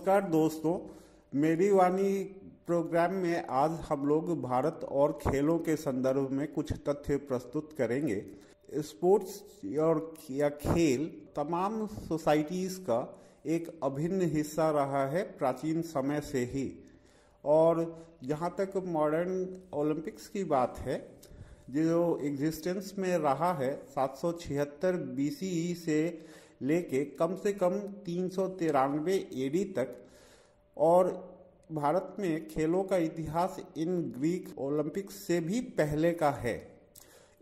नमस्कार दोस्तों, मेरी वाणी प्रोग्राम में आज हम लोग भारत और खेलों के संदर्भ में कुछ तथ्य प्रस्तुत करेंगे। स्पोर्ट्स या खेल तमाम सोसाइटीज़ का एक अभिन्न हिस्सा रहा है प्राचीन समय से ही। और जहाँ तक मॉडर्न ओलंपिक्स की बात है, जो एग्जिस्टेंस में रहा है 776 BCE से लेके कम से कम 393 AD तक, और भारत में खेलों का इतिहास इन ग्रीक ओलंपिक्स से भी पहले का है।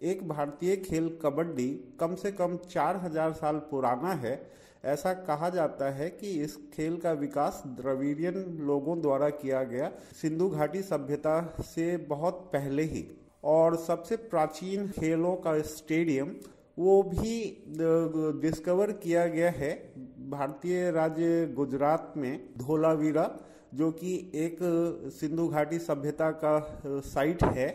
एक भारतीय खेल कबड्डी कम से कम 4000 साल पुराना है। ऐसा कहा जाता है कि इस खेल का विकास द्रविडियन लोगों द्वारा किया गया सिंधु घाटी सभ्यता से बहुत पहले ही। और सबसे प्राचीन खेलों का स्टेडियम वो भी डिस्कवर किया गया है भारतीय राज्य गुजरात में धोलावीरा, जो कि एक सिंधु घाटी सभ्यता का साइट है।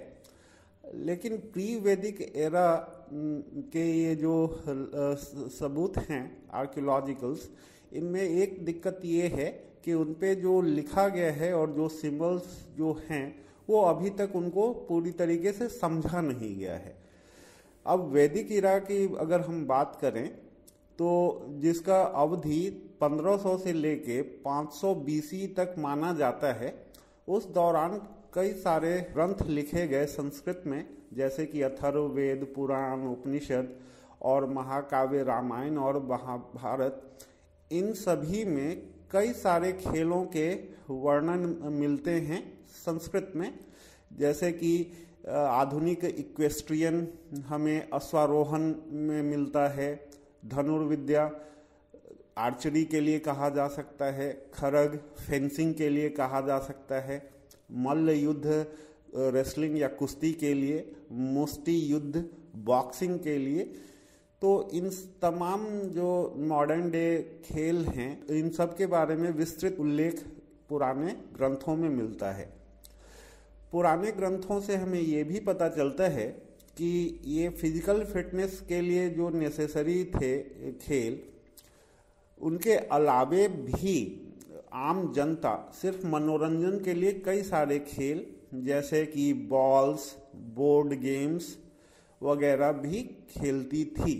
लेकिन प्री वैदिक एरा के ये जो सबूत हैं आर्कियोलॉजिकल्स, इनमें एक दिक्कत ये है कि उन पे जो लिखा गया है और जो सिंबल्स जो हैं वो अभी तक उनको पूरी तरीके से समझा नहीं गया है। अब वैदिक इरा की अगर हम बात करें तो जिसका अवधि 1500 से लेके 500 BC तक माना जाता है, उस दौरान कई सारे ग्रंथ लिखे गए संस्कृत में, जैसे कि अथर्ववेद, पुराण, उपनिषद और महाकाव्य रामायण और महाभारत। इन सभी में कई सारे खेलों के वर्णन मिलते हैं संस्कृत में, जैसे कि आधुनिक इक्वेस्ट्रियन हमें अश्वारोहण में मिलता है, धनुर्विद्या आर्चरी के लिए कहा जा सकता है, खरग फेंसिंग के लिए कहा जा सकता है, मल्ल युद्ध रेसलिंग या कुश्ती के लिए, मुष्टि युद्ध बॉक्सिंग के लिए। तो इन तमाम जो मॉडर्न डे खेल हैं, इन सब के बारे में विस्तृत उल्लेख पुराने ग्रंथों में मिलता है। पुराने ग्रंथों से हमें ये भी पता चलता है कि ये फिजिकल फिटनेस के लिए जो नेसेसरी थे खेल, उनके अलावे भी आम जनता सिर्फ मनोरंजन के लिए कई सारे खेल जैसे कि बॉल्स, बोर्ड गेम्स वगैरह भी खेलती थी।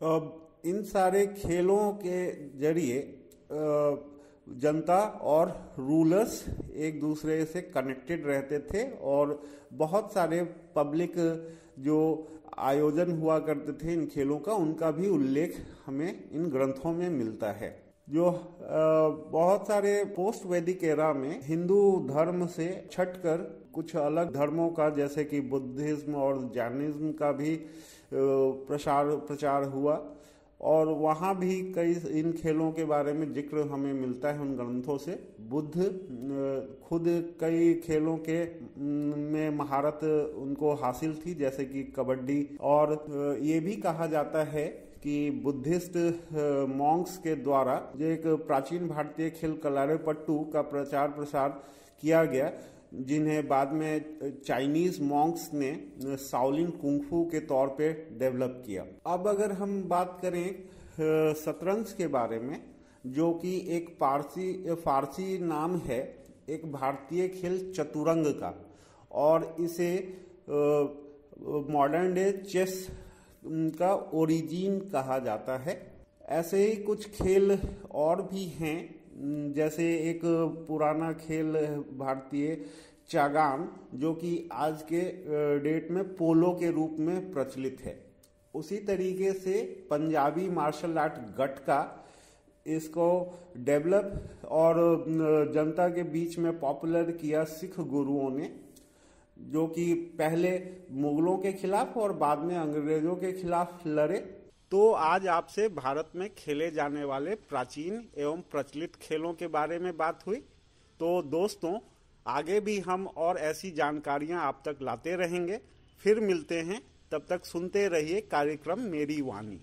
अब इन सारे खेलों के जरिए जनता और रूलर्स एक दूसरे से कनेक्टेड रहते थे और बहुत सारे पब्लिक जो आयोजन हुआ करते थे इन खेलों का, उनका भी उल्लेख हमें इन ग्रंथों में मिलता है। जो बहुत सारे पोस्ट वैदिक एरा में हिंदू धर्म से छटकर कुछ अलग धर्मों का, जैसे कि बुद्धिज्म और जैनिज्म का भी प्रचार हुआ, और वहाँ भी कई इन खेलों के बारे में जिक्र हमें मिलता है उन ग्रंथों से। बुद्ध खुद कई खेलों के में महारत उनको हासिल थी, जैसे कि कबड्डी। और ये भी कहा जाता है कि बुद्धिस्ट मॉन्क्स के द्वारा जो एक प्राचीन भारतीय खेल कलारीपट्टू का प्रचार प्रसार किया गया, जिन्हें बाद में चाइनीज मॉन्क्स ने शाओलिन कुंफू के तौर पे डेवलप किया। अब अगर हम बात करें शतरंज के बारे में, जो कि एक फारसी नाम है एक भारतीय खेल चतुरंग का, और इसे मॉडर्न डे चेस का ओरिजिन कहा जाता है। ऐसे ही कुछ खेल और भी हैं, जैसे एक पुराना खेल भारतीय चागान, जो कि आज के डेट में पोलो के रूप में प्रचलित है। उसी तरीके से पंजाबी मार्शल आर्ट गटका, इसको डेवलप और जनता के बीच में पॉपुलर किया सिख गुरुओं ने, जो कि पहले मुगलों के खिलाफ और बाद में अंग्रेजों के खिलाफ लड़े। तो आज आपसे भारत में खेले जाने वाले प्राचीन एवं प्रचलित खेलों के बारे में बात हुई। तो दोस्तों, आगे भी हम और ऐसी जानकारियां आप तक लाते रहेंगे। फिर मिलते हैं, तब तक सुनते रहिए कार्यक्रम मेरी वाणी।